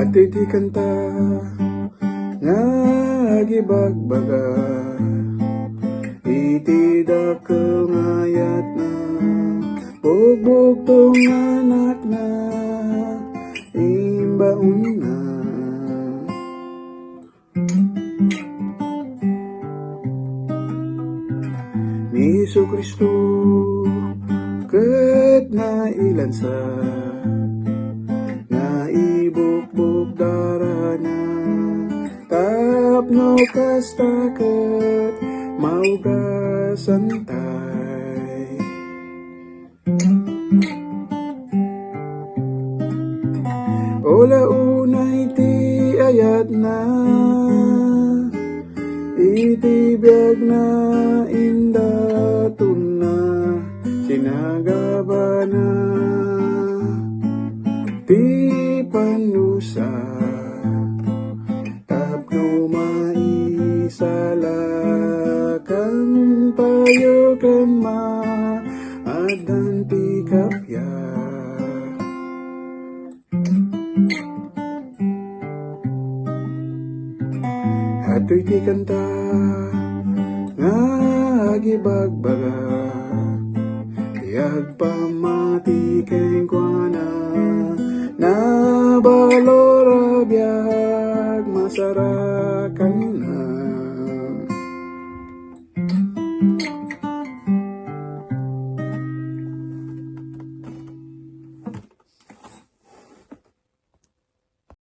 Ito'y di kanta nga gibagbaga, iti dakkel ngayat na bugbog tong anak na imbaon na. Ni Jesu-Kristo ket nailansa, naibukbuk darana, tapno kasta ket mauga santay. Ola unay ti ayat na, iti biag na indatun na sinagabana, ti panusa tapno maisala kan tayo kan maadan ti kapya. Ato'y ti kanta nga gibagbaga, yagpamati keng kuana, na balora biag masarakan na.